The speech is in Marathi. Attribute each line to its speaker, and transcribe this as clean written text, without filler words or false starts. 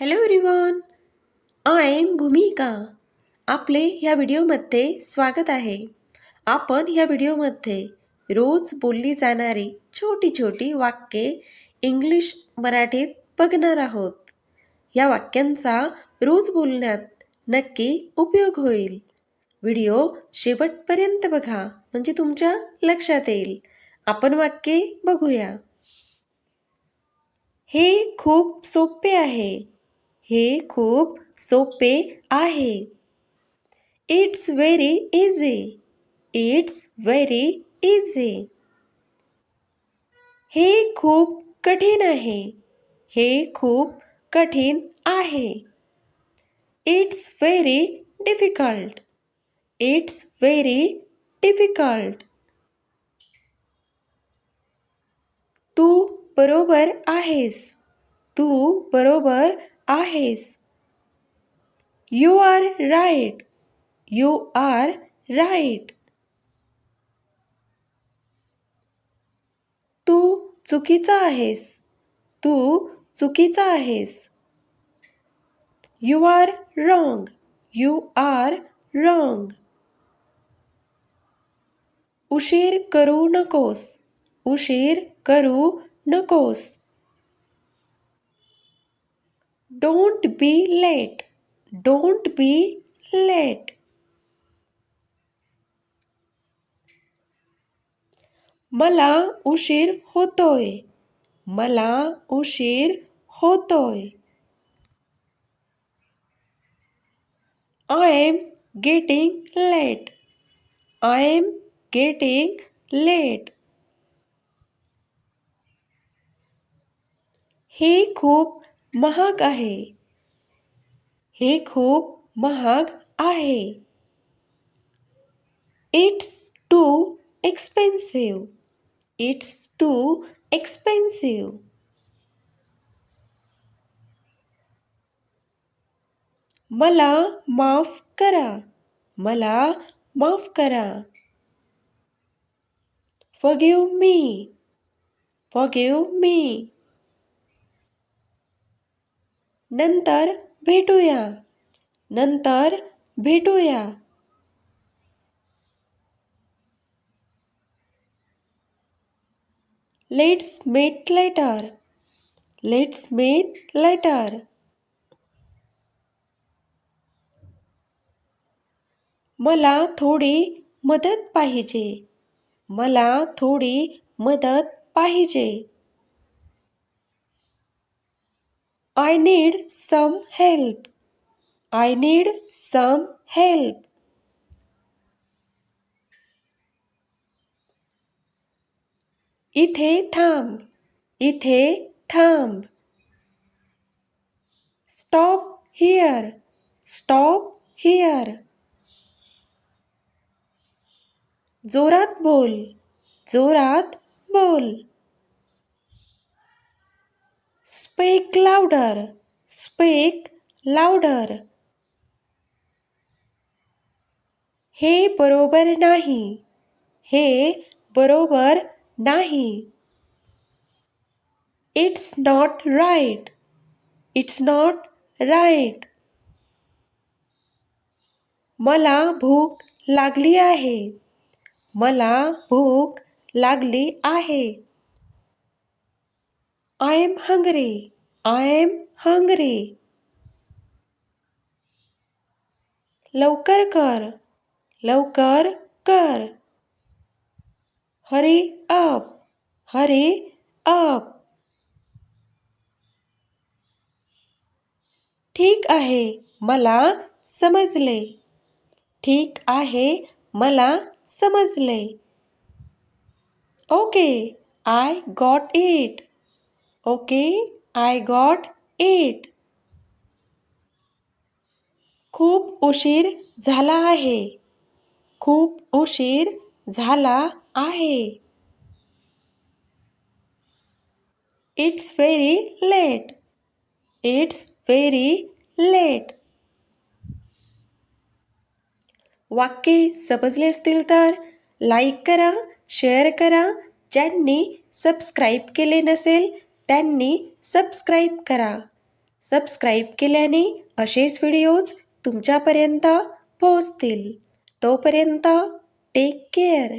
Speaker 1: हॅलो एव्हरीवन, आय एम भूमिका. आपले ह्या व्हिडिओमध्ये स्वागत आहे. आपण ह्या व्हिडिओमध्ये रोज बोलली जाणारी छोटी छोटी वाक्ये इंग्लिश मराठीत बघणार आहोत. या वाक्यांचा रोज बोलण्यात नक्की उपयोग होईल. व्हिडिओ शेवटपर्यंत बघा म्हणजे तुमच्या लक्षात येईल. आपण वाक्ये बघूया. हे खूप सोपे आहे. हे खूप सोपे आहे. It's very easy. It's very easy. हे खूप कठीण आहे. हे खूप कठीण आहे. It's very difficult. It's very difficult. तू बरोबर आहेस. तू बरोबर आहेस. You are right. You are right. तू चुकीचा आहेस. तू चुकीचा आहेस. You are wrong. You are wrong. उशीर करू नकोस. उशीर करू नकोस. Don't be late. Don't be late. मला उशीर होतोय. मला उशीर होतोय. I am getting late. I am getting late. हे खूप महाग आहे. हे खूप महाग आहे. It's too expensive. It's too expensive. मला माफ करा. मला माफ करा. Forgive me. Forgive me. नंतर भेटूया. नंतर भेटूया. Let's meet later. Let's meet later. मला थोडी मदत पाहिजे. मला थोडी मदत पाहिजे. I need some help. I need some help. इथे थांब. इथे थांब. Stop here. Stop here. जोरात बोल. जोरात बोल. Speak louder. Speak louder. हे बरोबर नाही. हे बरोबर नाही. It's not right. It's not right. मला भूक लागली आहे. मला भूक लागली आहे. I am hungry. I am hungry. लवकर कर. लवकर कर. Hurry up. Hurry up. ठीक आहे. मला समजले. ठीक आहे. मला समजले. Okay, I got it. Okay, I got it. खूप उशीर झाला आहे. खूप उशीर झाला आहे. It's very late. It's very late. वाक्ये समजले असतील तर लाईक करा, शेअर करा. ज्यांनी सबस्क्राईब केले नसेल त्यांनी सबस्क्राईब करा. सबस्क्राईब केल्याने असेच व्हिडिओज तुमच्यापर्यंत पोहोचतील. तोपर्यंत टेक केअर.